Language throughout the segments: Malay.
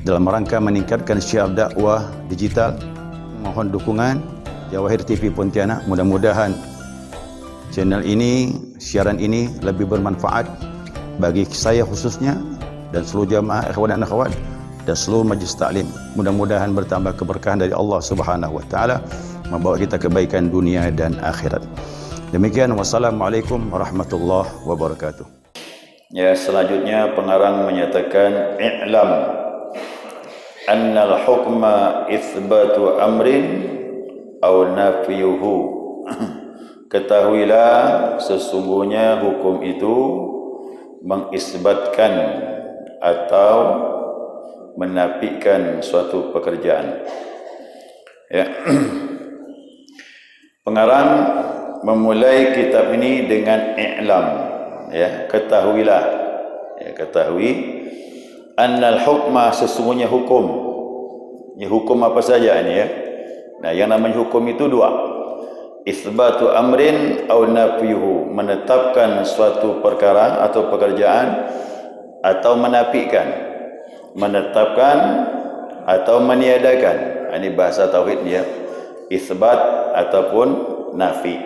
dalam rangka meningkatkan syiar dakwah digital. Mohon dukungan Jawahir TV Pontianak. Mudah-mudahan channel ini, siaran ini lebih bermanfaat bagi saya khususnya dan seluruh jamaah ikhwan dan akhwat dan seluruh majlis taklim. Mudah-mudahan bertambah keberkahan dari Allah Subhanahu wa taala, membawa kita kebaikan dunia dan akhirat. Demikian, wassalamualaikum warahmatullahi wabarakatuh. Ya, selanjutnya pengarang menyatakan i'lam annal hukma itsbatu amrin aw nafyuhu. Ketahuilah sesungguhnya hukum itu mengisbatkan atau menafikan suatu pekerjaan. Ya. Pengarang memulai kitab ini dengan i'lam, ya, ketahuilah, ya, ketahui annal hukma, sesungguhnya hukum. Ya, hukum apa saja ini, ya. Nah, yang namanya hukum itu dua. Itsbatu amrin aw nafyuhu, menetapkan suatu perkara atau pekerjaan atau menafikan. Menetapkan atau meniadakan. Ini bahasa tauhid, ya. Itsbat ataupun nafi.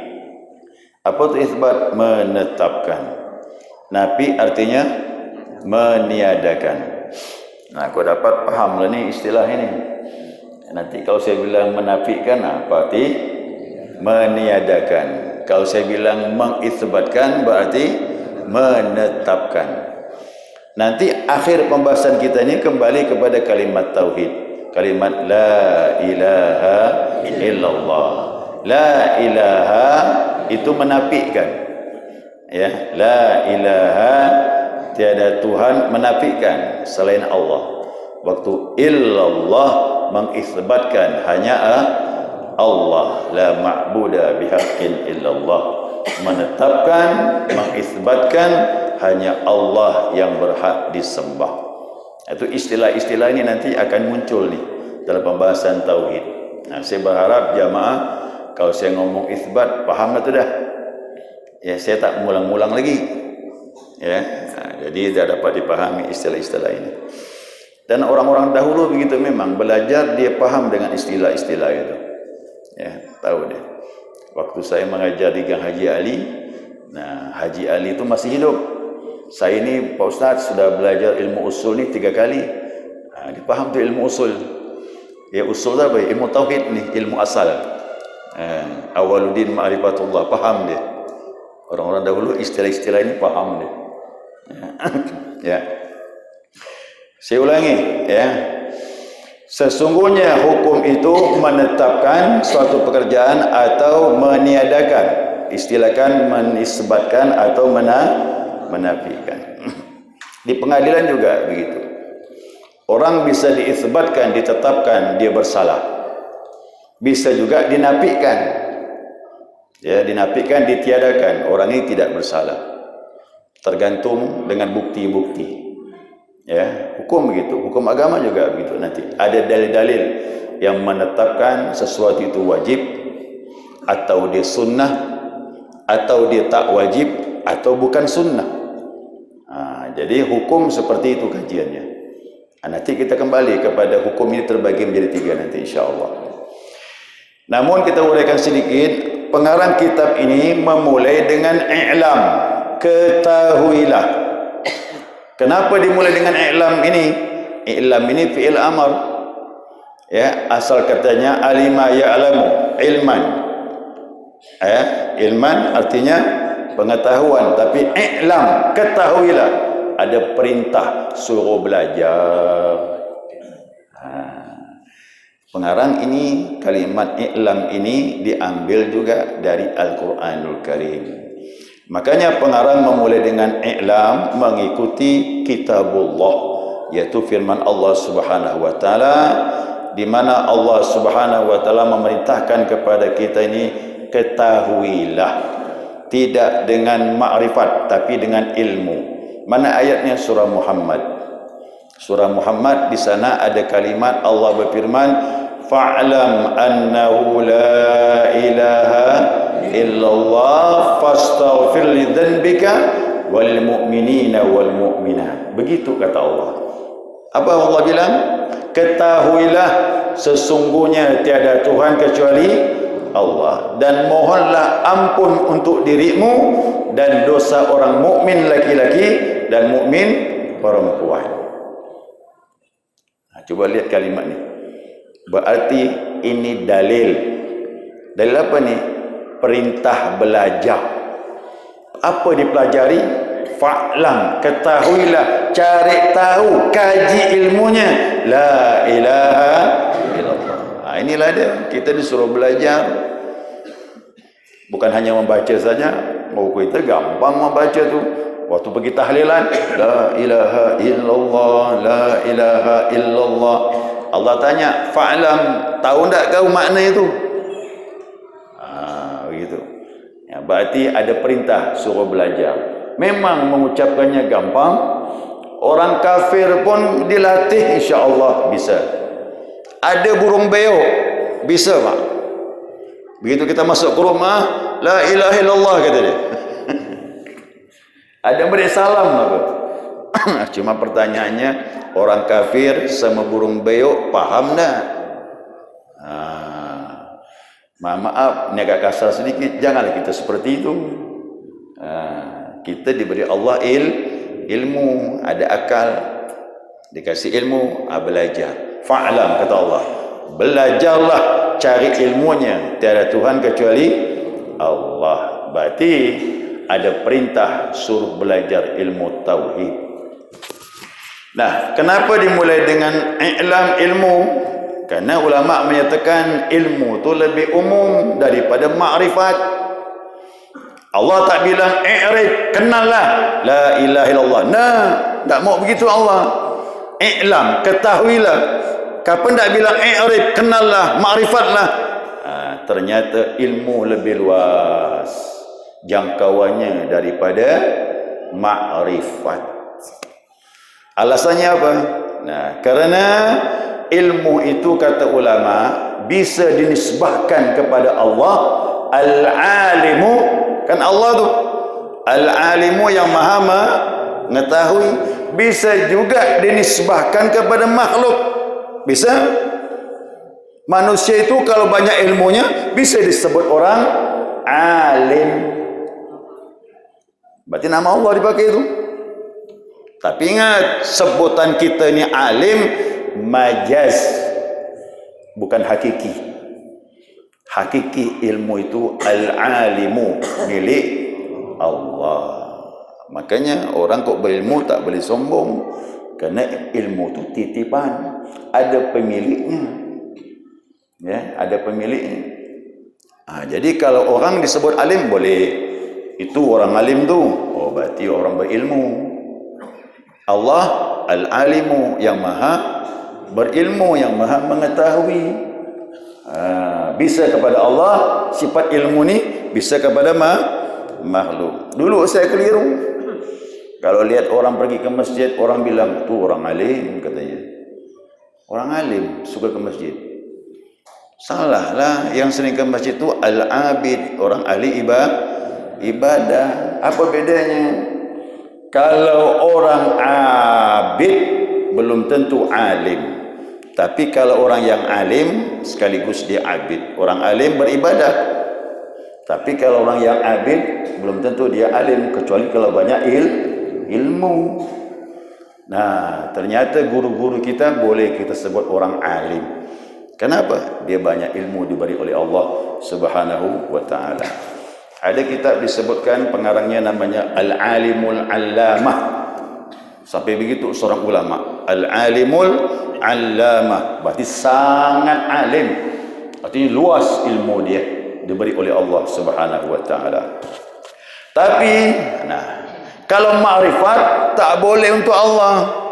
Apa itu itsbat? Menetapkan. Nafi artinya meniadakan. Nah, kau dapat paham lah ni istilah ini. Nanti kalau saya bilang menafikan, berarti meniadakan. Kalau saya bilang mengitsbatkan, berarti menetapkan. Nanti akhir pembahasan kita ini kembali kepada kalimat tauhid, kalimat la ilaha illallah. La ilaha itu menafikan, ya, la ilaha tiada Tuhan, menafikan selain Allah. Waktu illallah mengisbatkan hanya Allah, la ma'budu bihaqqin illallah, menetapkan, mengisbatkan hanya Allah yang berhak disembah. Itu istilah-istilah ini nanti akan muncul nih dalam pembahasan tauhid. Nah, saya berharap jamaah kalau saya ngomong isbat paham lah tu dah. Ya, saya tak mulang-mulang lagi. Ya, nah, jadi dah dapat dipahami istilah-istilah ini. Dan orang-orang dahulu begitu, memang belajar dia paham dengan istilah-istilah itu. Ya, tahu dia. Waktu saya mengajar di Gang Haji Ali, nah, Haji Ali itu masih hidup. Saya ini Pak Ustaz sudah belajar ilmu usul ni 3 kali. Nah, dia faham tu ilmu usul. Ya, usul apa? Ilmu tauhid ni, ilmu asal. Awaluddin ma'rifatullah, faham dia. Orang-orang dahulu istilah-istilah ini faham dia. Ya. Saya ulangi, ya. Sesungguhnya hukum itu menetapkan suatu pekerjaan atau meniadakan. Istilahkan menisbatkan atau menafikan. Di pengadilan juga begitu. Orang bisa diisbatkan, ditetapkan dia bersalah. Bisa juga dinafikan. Ya, dinafikan, ditiadakan. Orang ini tidak bersalah. Tergantung dengan bukti-bukti. Ya, hukum begitu, hukum agama juga begitu. Nanti ada dalil-dalil yang menetapkan sesuatu itu wajib, atau dia sunnah, atau dia tak wajib, atau bukan sunnah. Jadi hukum seperti itu kajiannya. Nanti kita kembali kepada hukum ini terbagi menjadi 3 nanti insyaAllah. Namun kita uraikan sedikit, pengarang kitab ini memulai dengan i'lam, ketahuilah. Kenapa dimulai dengan i'lam ini? I'lam ini fi'il amar. Ya, asal katanya alima ya'lamu, ilman. Ya, ilman artinya pengetahuan, tapi i'lam, ketahuilah. Ada perintah suruh belajar. Pengarang ini kalimat i'lam ini diambil juga dari Al-Quranul Karim. Makanya pengarang memulai dengan i'lam, mengikuti kitabullah, yaitu firman Allah Subhanahu wa taala, di mana Allah Subhanahu wa taala memerintahkan kepada kita ini ketahuilah, tidak dengan ma'rifat tapi dengan ilmu. Mana ayatnya? Surah Muhammad. Surah Muhammad, di sana ada kalimat Allah berfirman, fa'lam annahu la ilaha illallah fastaghfir li dzanbika wal mu'minina wal mu'minat. Begitu kata Allah. Apa Allah bilang? Ketahuilah sesungguhnya tiada Tuhan kecuali Allah, dan mohonlah ampun untuk dirimu dan dosa orang mukmin laki-laki dan mukmin perempuan. Coba lihat kalimat ni. Berarti ini dalil. Dalil apa ni? Perintah belajar. Apa dipelajari? Fa'lam, ketahuilah, cari tahu, kaji ilmunya. La ilaha illallah. Inilah dia, kita disuruh belajar. Bukan hanya membaca saja. Kita gampang membaca tu. Waktu pergi tahlilan, la ilaha illallah, la ilaha illallah. Allah tanya, fa'lam, tahu tak kau makna itu? Begitu. Ya, berarti ada perintah suruh belajar. Memang mengucapkannya gampang. Orang kafir pun dilatih, insya-Allah bisa. Ada burung beo, bisa pak. Begitu kita masuk ke rumah, la ilaha illallah kata dia. Ada beri salam apa? Cuma pertanyaannya, orang kafir sama burung beo faham tak? Maaf, ini agak kasar sedikit. Janganlah kita seperti itu. Kita diberi Allah ilmu, ada akal, dikasih ilmu, belajar. Fa'lam, kata Allah, belajarlah, cari ilmunya, tiada Tuhan kecuali Allah. Berarti ada perintah suruh belajar ilmu tauhid. Nah, kenapa dimulai dengan i'lam ilmu? Karena ulama menyatakan ilmu itu lebih umum daripada ma'rifat. Allah tak bilang i'rif, kenallah la ilaha illallah. Nah, tak mau begitu Allah. I'lam, ketahuilah. Kapan tak bilang i'rif, kenallah, ma'rifatlah. Ternyata ilmu lebih luas jangkauannya daripada ma'rifat. Alasannya apa? Nah, karena ilmu itu, kata ulama, bisa dinisbahkan kepada Allah. Al-alimu, kan Allah tu al-alimu yang maha mengetahui. Bisa juga dinisbahkan kepada makhluk. Bisa. Manusia itu kalau banyak ilmunya bisa disebut orang alim. Berarti nama Allah dipakai itu. Tapi ingat, sebutan kita ni alim majaz, bukan hakiki. Hakiki ilmu itu al-alimu, milik Allah. Makanya orang kok berilmu tak boleh sombong, kerana ilmu itu titipan, ada pemiliknya. Ya, ada pemiliknya. Jadi kalau orang disebut alim boleh, itu orang alim tu, oh berarti orang berilmu. Allah al-alimu, yang maha berilmu, yang maha mengetahui. Bisa kepada Allah sifat ilmu ni, bisa kepada makhluk. Dulu saya keliru. Kalau lihat orang pergi ke masjid, orang bilang tu orang alim, katanya. Orang alim suka ke masjid. Salah lah, yang sering ke masjid tu al-abid, orang ahli ibadah. Apa bedanya? Kalau orang abid belum tentu alim. Tapi kalau orang yang alim sekaligus dia abid. Orang alim beribadah. Tapi kalau orang yang abid belum tentu dia alim, kecuali kalau banyak ilmu. Nah, ternyata guru-guru kita boleh kita sebut orang alim. Kenapa? Dia banyak ilmu diberi oleh Allah Subhanahu wa taala. Ada kitab disebutkan pengarangnya namanya Al-Alimul Allamah. Sampai begitu seorang ulama, Al-Alimul Allamah, berarti sangat alim. Artinya luas ilmu dia diberi oleh Allah Subhanahu wa taala. Tapi kalau makrifat tak boleh untuk Allah.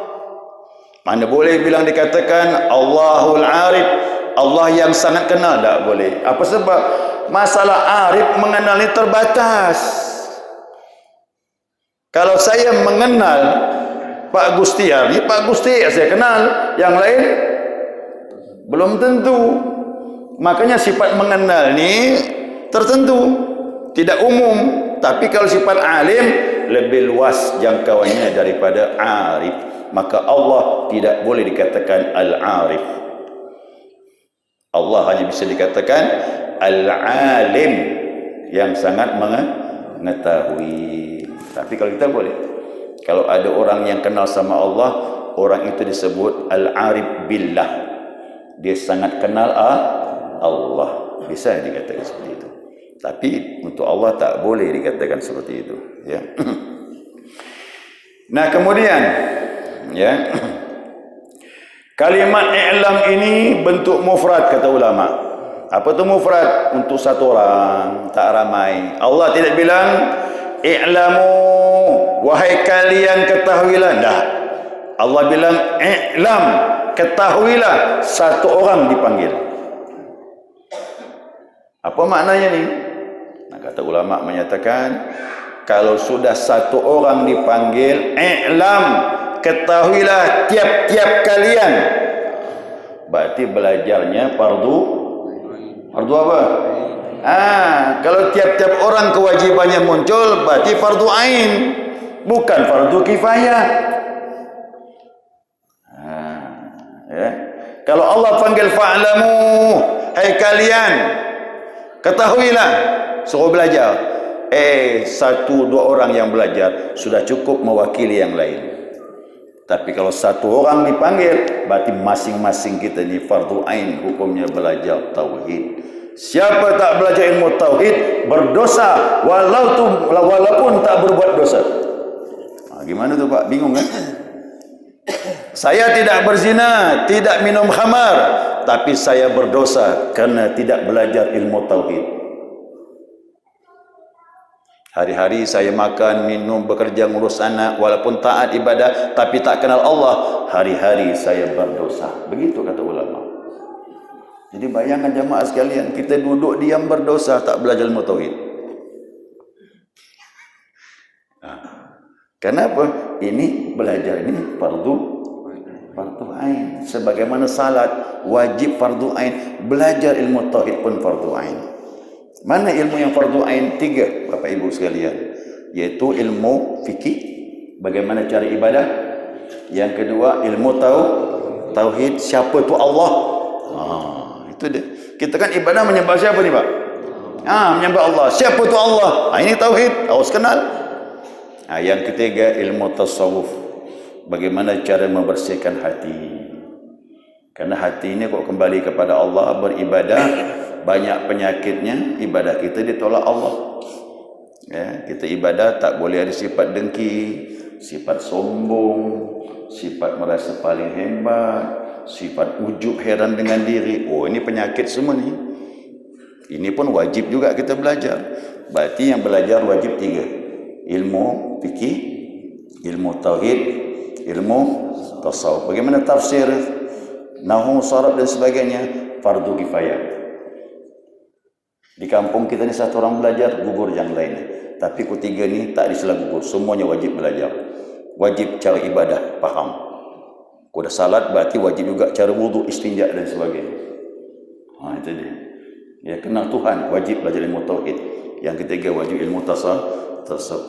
Mana boleh bilang dikatakan Allahul Arif, Allah yang sangat kenal, tak boleh. Apa sebab? Masalah arif mengenal ini terbatas. Kalau saya mengenal Pak Gustiar, ni Pak Gustiar saya kenal, yang lain belum tentu. Makanya sifat mengenal ni tertentu, tidak umum. Tapi kalau sifat alim lebih luas jangkauannya daripada arif. maka Allah tidak boleh dikatakan al-arif. Allah hanya bisa dikatakan al-alim, yang sangat mengetahui. Tapi kalau kita boleh, kalau ada orang yang kenal sama Allah, orang itu disebut al-arif billah, dia sangat kenal Allah, bisa dikatakan seperti itu. Tapi untuk Allah tak boleh dikatakan seperti itu, ya. Nah, kemudian, ya, kalimat i'lam ini bentuk mufrad kata ulama. Apa tu mufrad? Untuk satu orang, tak ramai. Allah tidak bilang i'lamu, wahai kalian ketahuilah. Dah. Allah bilang i'lam, ketahuilah, satu orang dipanggil. Apa maknanya ni? Nah, kata ulama menyatakan, kalau sudah satu orang dipanggil, i'lam, ketahuilah tiap-tiap kalian, berarti belajarnya fardu apa? Kalau tiap-tiap orang kewajibannya muncul, berarti fardu ain, bukan fardu kifayah. Ya. Kalau Allah panggil fa'lamu, hai kalian, ketahuilah, suruh belajar. Satu dua orang yang belajar sudah cukup mewakili yang lain. Tapi kalau satu orang dipanggil, berarti masing-masing kita ni fardu ain hukumnya belajar tauhid. Siapa tak belajar ilmu tauhid berdosa, walaupun tak berbuat dosa. Gimana tu Pak? Bingung kan? Saya tidak berzina, tidak minum khamar, tapi saya berdosa karena tidak belajar ilmu tauhid. Hari-hari saya makan, minum, bekerja, ngurus anak, walaupun taat ibadah, tapi tak kenal Allah, hari-hari saya berdosa. Begitu kata ulama. Jadi bayangkan jemaah sekalian, kita duduk diam berdosa, tak belajar ilmu tauhid. Kenapa? Ini belajar ini fardu ain. Sebagaimana salat wajib fardu ain, belajar ilmu tauhid pun fardu ain. Mana ilmu yang fardu ain? 3, Bapak Ibu sekalian, yaitu ilmu fikih, bagaimana cara ibadah. Yang kedua, ilmu tauhid, siapa tu Allah. Itu dia. Kita kan ibadah menyembah siapa ni Pak? Menyembah Allah. Siapa tu Allah? Ini tauhid, harus kenal. Yang ketiga, ilmu tasawuf, bagaimana cara membersihkan hati. Karena hati ini kok kembali kepada Allah, beribadah, banyak penyakitnya, ibadah kita ditolak Allah. Ya, kita ibadah tak boleh ada sifat dengki, sifat sombong, sifat merasa paling hebat, sifat ujub, heran dengan diri. Ini penyakit semua ni. Ini pun wajib juga kita belajar. Berarti yang belajar wajib 3. Ilmu fikih, ilmu tauhid, ilmu tasawuf. Bagaimana tafsir, nahwu, saraf dan sebagainya, fardu kifayah. Di kampung kita ni satu orang belajar, gugur yang lain. Tapi ketiga ni tak disela gugur, semuanya wajib belajar. Wajib cara ibadah, faham. Kau dah salat, berarti wajib juga cara wudu, istinja dan sebagainya. Itu dia. Ya, kenal Tuhan, wajib belajar ilmu tauhid. Yang ketiga, wajib ilmu tasawuf.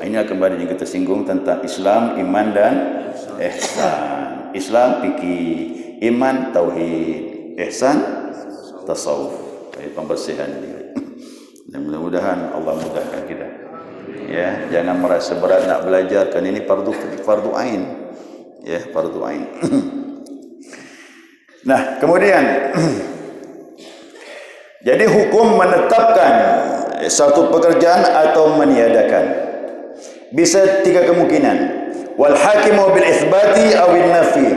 Ini akan kembali yang kita singgung tentang Islam, iman dan ihsan. Islam fikih, iman tauhid, ihsan tasawuf. Pembersihan diri. Dan mudah-mudahan Allah mudahkan kita. Ya, jangan merasa berat nak belajar, kan ini fardu ain. Ya, fardu ain. Nah, kemudian jadi hukum menetapkan satu pekerjaan atau meniadakan bisa 3 kemungkinan. Wal hakimu bil itsbati aw bin nafi,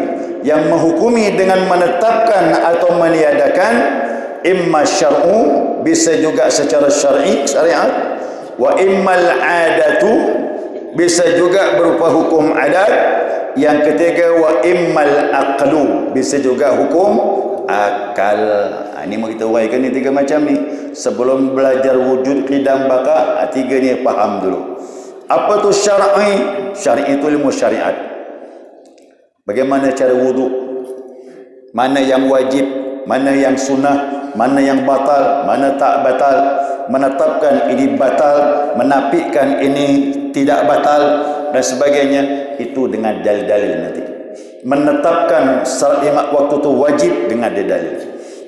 yang menghukumi dengan menetapkan atau meniadakan imma syar'u, bisa juga secara syariat, wa immal adatu, bisa juga berupa hukum adat. Yang ketiga, wa immal aqlu, bisa juga hukum akal. Ini mau kita uraikan ni 3 macam ni. Sebelum belajar wujud, qidam, baqa, 3 ni faham dulu. Apa tu syar'i? Syar'i itu ilmu syariat. Bagaimana cara wudu, mana yang wajib, mana yang sunnah, mana yang batal, mana tak batal, menetapkan ini batal, menafikan ini tidak batal dan sebagainya, itu dengan dalil-dalil nanti. menetapkan salat 5 waktu itu wajib dengan ada dalil.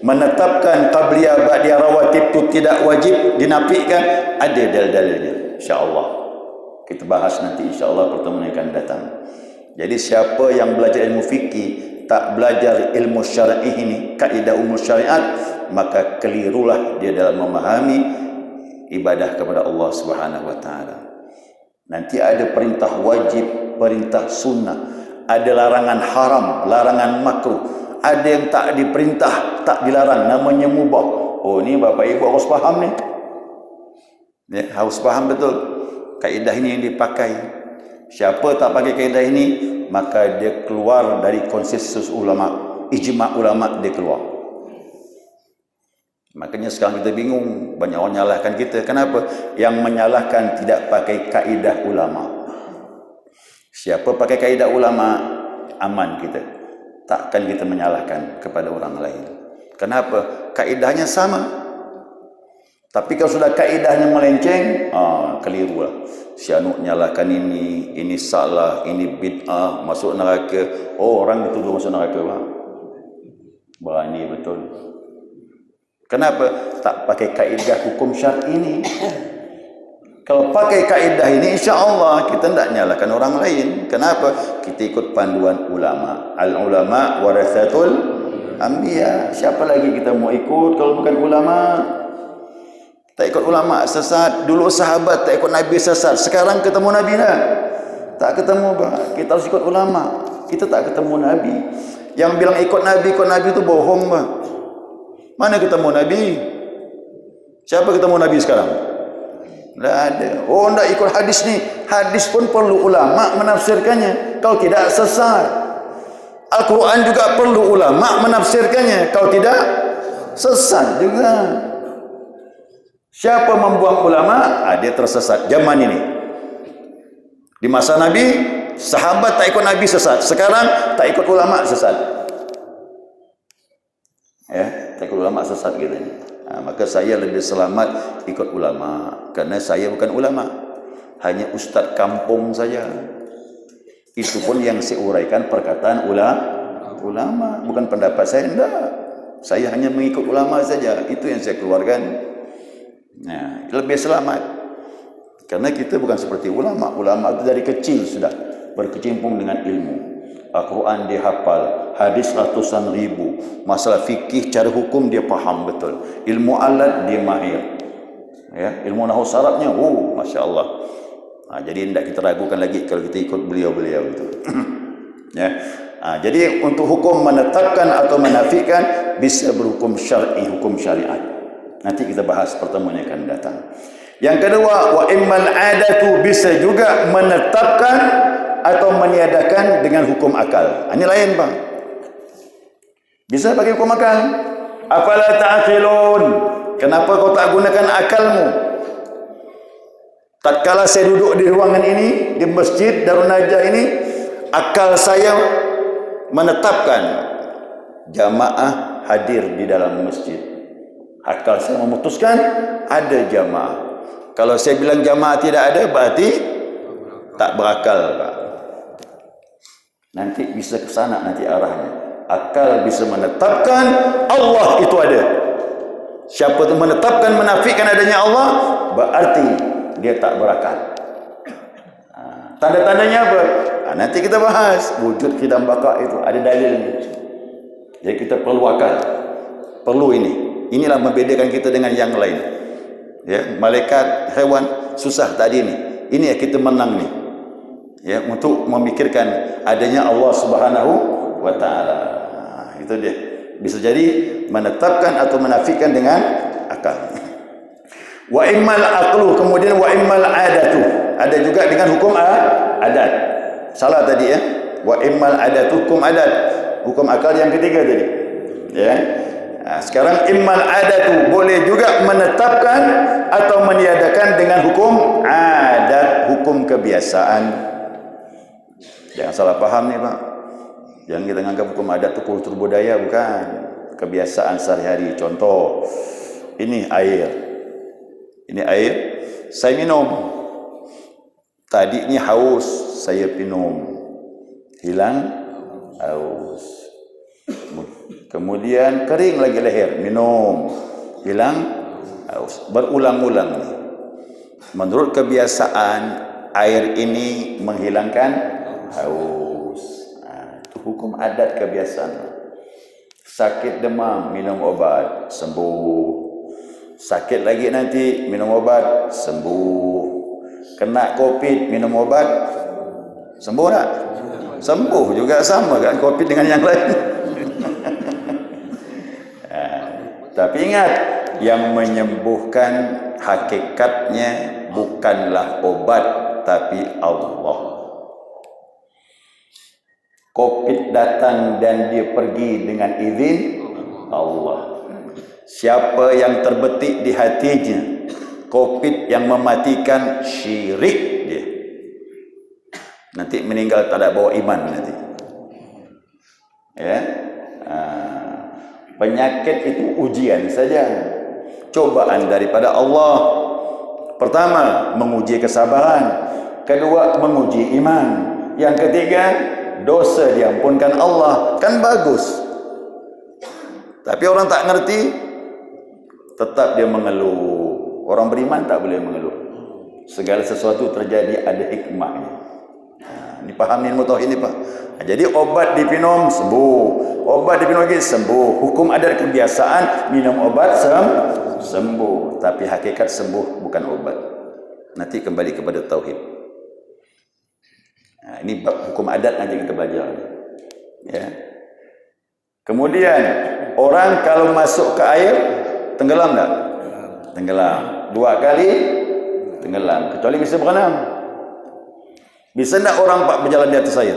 Menetapkan qabliyah ba'diyah rawatib itu tidak wajib, dinafikan, ada dalil-dalilnya. InsyaAllah kita bahas nanti, insyaAllah pertemuan yang akan datang. Jadi siapa yang belajar ilmu fikih tak belajar ilmu syar'i ini, kaidah umum syariat, maka kelirulah dia dalam memahami ibadah kepada Allah Subhanahu wa taala. Nanti ada perintah wajib, perintah sunnah, ada larangan haram, larangan makruh, ada yang tak diperintah, tak dilarang, namanya mubah. Oh, ni Bapak Ibu harus faham ni. Ya, harus faham betul. Kaedah ini yang dipakai. Siapa tak pakai kaedah ini, maka dia keluar dari konsensus ulama, ijma' ulama, dia keluar. Makanya sekarang kita bingung, banyak orang nyalahkan kita. Kenapa? Yang menyalahkan tidak pakai kaedah ulama. Siapa pakai kaedah ulama, aman kita. Takkan kita menyalahkan kepada orang lain. Kenapa? Kaedahnya sama. Tapi kalau sudah kaedahnya melenceng, keliru lah. Si anu nyalahkan ini salah, ini bid'ah, masuk neraka. Oh, orang dituduh masuk neraka, Pak. Berani betul. Kenapa? Tak pakai kaedah hukum syar'i ini. Kalau pakai kaedah ini, insya-Allah kita tidak nyalahkan orang lain. Kenapa? Kita ikut panduan ulama. Al-ulama warathatul anbiya. Siapa lagi kita mau ikut kalau bukan ulama? Tak ikut ulama sesat. Dulu sahabat tak ikut Nabi sesat. Sekarang ketemu Nabi dah. Tak ketemu, Pak. Kita harus ikut ulama. Kita tak ketemu Nabi. Yang bilang ikut Nabi itu bohong, Pak. Mana ketemu Nabi? Siapa ketemu Nabi sekarang? Tak ada. Oh, tak ikut hadis ni. Hadis pun perlu ulama menafsirkannya. Kalau tidak, sesat. Al-Quran juga perlu ulama menafsirkannya. Kalau tidak, sesat juga. Siapa membuang ulama? Dia tersesat. Zaman ini. Di masa Nabi, sahabat tak ikut Nabi sesat. Sekarang tak ikut ulama sesat. Ya, tak ikut ulama sesat gitu. Maka saya lebih selamat ikut ulama, karena saya bukan ulama, hanya ustaz kampung saja. Itu pun yang saya uraikan perkataan ulama, bukan pendapat saya. Enggak, saya hanya mengikut ulama saja. Itu yang saya keluarkan. Nah, lebih selamat, karena kita bukan seperti ulama. Ulama itu dari kecil sudah berkecimpung dengan ilmu. Al-Quran dia hafal, hadis ratusan ribu, masalah fikih, cara hukum dia faham betul, ilmu alat dia mahir, ya, ilmu nahwu sarafnya, Masya Allah. Jadi tidak kita ragukan lagi kalau kita ikut beliau-beliau itu. Ya. Jadi untuk hukum menetapkan atau menafikan bisa berhukum syar'i, hukum syariat. Nanti kita bahas pertemuan yang akan datang. Yang kedua, wa immal adatu, bisa juga menetapkan atau meniadakan dengan hukum akal. Ini lain, Pak. Bisa pakai hukum akal. Afala ta'qilun? Kenapa kau tak gunakan akalmu? Tatkala saya duduk di ruangan ini, di masjid Darun Najah ini, akal saya menetapkan jamaah hadir di dalam masjid. Akal saya memutuskan ada jamaah. Kalau saya bilang jamaah tidak ada, berarti tak berakal, Pak. Nanti bisa ke sana nanti arahnya. Akal bisa menetapkan Allah itu ada. Siapa tu menetapkan, menafikan adanya Allah, berarti dia tak berakal. Tanda-tandanya apa? Nanti kita bahas. Wujud khidam baka itu ada dalilnya. Jadi kita perlu akal. Perlu ini. Inilah membedakan kita dengan yang lain. Ya, malaikat, hewan susah tadi ini. Ini ya kita menang nih. Ya, untuk memikirkan adanya Allah Subhanahu wa taala. Itu dia. Bisa jadi menetapkan atau menafikan dengan akal. Wa immal aqlu, kemudian wa immal adatu. Ada juga dengan hukum adat. Salah tadi ya. Wa immal adatu, hukum adat. Hukum akal yang ketiga tadi. Ya. Sekarang immal adatu, boleh juga menetapkan atau meniadakan dengan hukum adat, hukum kebiasaan. Jangan salah paham nih, Pak. Jangan kita anggap hukum adat itu kultur budaya, bukan. Kebiasaan sehari-hari. Contoh, ini air. Ini air, saya minum. Tadinya haus, saya minum. Hilang haus. Kemudian kering lagi leher, minum, hilang haus. Berulang-ulang ni. Menurut kebiasaan, air ini menghilangkan haus. Itu hukum adat kebiasaan. Sakit demam, minum obat, sembuh. Sakit lagi nanti, minum obat, sembuh. Kena COVID, minum obat, sembuh tak? Sembuh juga, sama kan COVID dengan yang lain. Tapi ingat, yang menyembuhkan hakikatnya bukanlah obat, tapi Allah. COVID datang dan dia pergi dengan izin Allah. Siapa yang terbetik di hatinya COVID yang mematikan, syirik dia. Nanti meninggal tak ada bawa iman nanti. Ya. Penyakit itu ujian saja. Cobaan daripada Allah. Pertama, menguji kesabaran. Kedua, menguji iman. Yang ketiga, dosa diampunkan Allah. Kan bagus. Tapi orang tak ngerti, tetap dia mengeluh. Orang beriman tak boleh mengeluh. Segala sesuatu terjadi ada hikmahnya. Ini paham ilmu tauhid ini, Pak. Jadi obat dipinum sembuh, obat dipinum lagi sembuh. Hukum adat kebiasaan, minum obat sembuh. Tapi hakikat sembuh bukan obat. Nanti kembali kepada tauhid. Ini bab hukum adat nanti kita belajar. Ya. Kemudian orang kalau masuk ke air tenggelam tak? Tenggelam. 2 kali tenggelam. Kecuali bisa berenang. Bisa tak orang berjalan di atas air?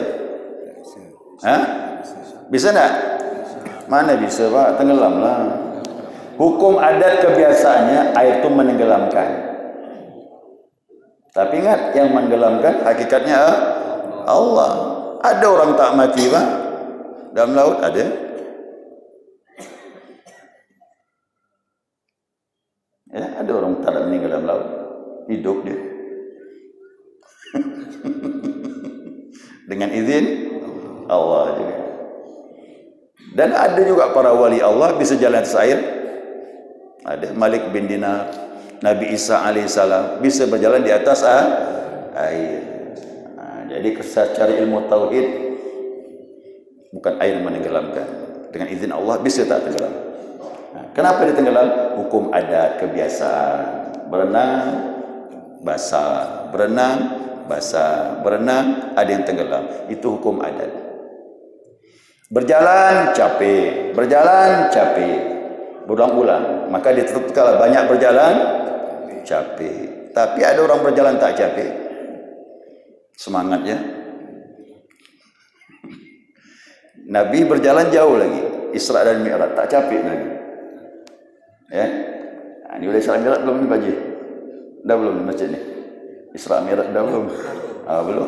Bisa tak? Mana bisa, Pak? Tenggelamlah. Hukum adat kebiasaannya air itu menenggelamkan. Tapi ingat, yang menenggelamkan hakikatnya Allah. Ada orang tak mati, Pak? Dalam laut ada. Ya, ada orang tak meninggal dalam laut. Hidup dia. Dengan izin Allah juga. Dan ada juga para wali Allah bisa jalan atas air. Ada Malik bin Dinar, Nabi Isa alaihissalam bisa berjalan di atas air. Jadi secara ilmu tauhid bukan air menenggelamkan. Dengan izin Allah bisa tak tenggelam. Kenapa dia tenggelam? Hukum adat kebiasaan. Berenang basah, berenang basah, berenang ada yang tenggelam. Itu hukum adat. Berjalan capek, berulang-ulang. Maka dia tetap kalau banyak berjalan capek. Tapi ada orang berjalan tak capek. Semangatnya. Nabi berjalan jauh lagi, Isra dan Mi'raj, tak capek lagi. Ya. Ini udah Isra Mi'raj belum ni Pak Haji? Dah belum di masjid ni? Isra Mi'raj dah belum? Belum.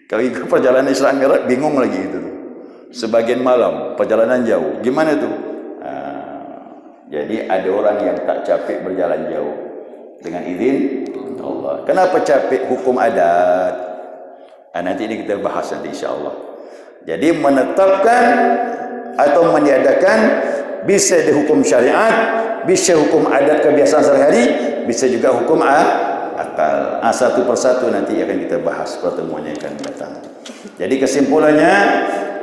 Kalau ikut perjalanan Isra Mi'raj bingung lagi itu. Sebagian malam, perjalanan jauh. Gimana tu? Jadi ada orang yang tak capek berjalan jauh dengan izin Allah. Kenapa capek? Hukum adat. Nanti ini kita bahas nanti insya-Allah. Jadi menetapkan atau meniadakan bisa dihukum syariat, bisa hukum adat kebiasaan sehari-hari, bisa juga hukum akal. Satu persatu nanti akan kita bahas pertemuan yang akan datang. Jadi kesimpulannya,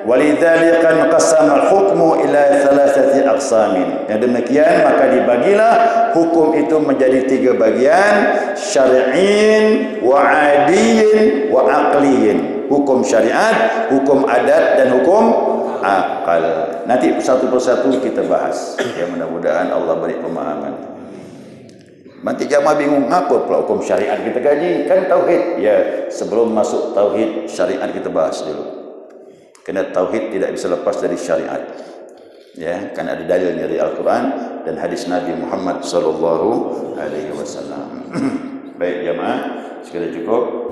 walidzalika qasama al-hukmu ila thalathati aqsamin. Yang demikian maka dibagilah hukum itu menjadi 3 bagian, syar'in wa 'adiyyin wa aqliyyin. Hukum syariat, hukum adat dan hukum akal. Nanti satu persatu kita bahas. Ya, mudah-mudahan Allah beri pemahaman. Nanti jamaah bingung, apa pula hukum syariat kita kaji? Kan tauhid. Ya, sebelum masuk tauhid, syariat kita bahas dulu. Kerana tauhid tidak bisa lepas dari syariat. Ya, kan ada dalilnya dari Al-Quran dan hadis Nabi Muhammad sallallahu alaihi wasallam. Baik jamaah, sekali cukup.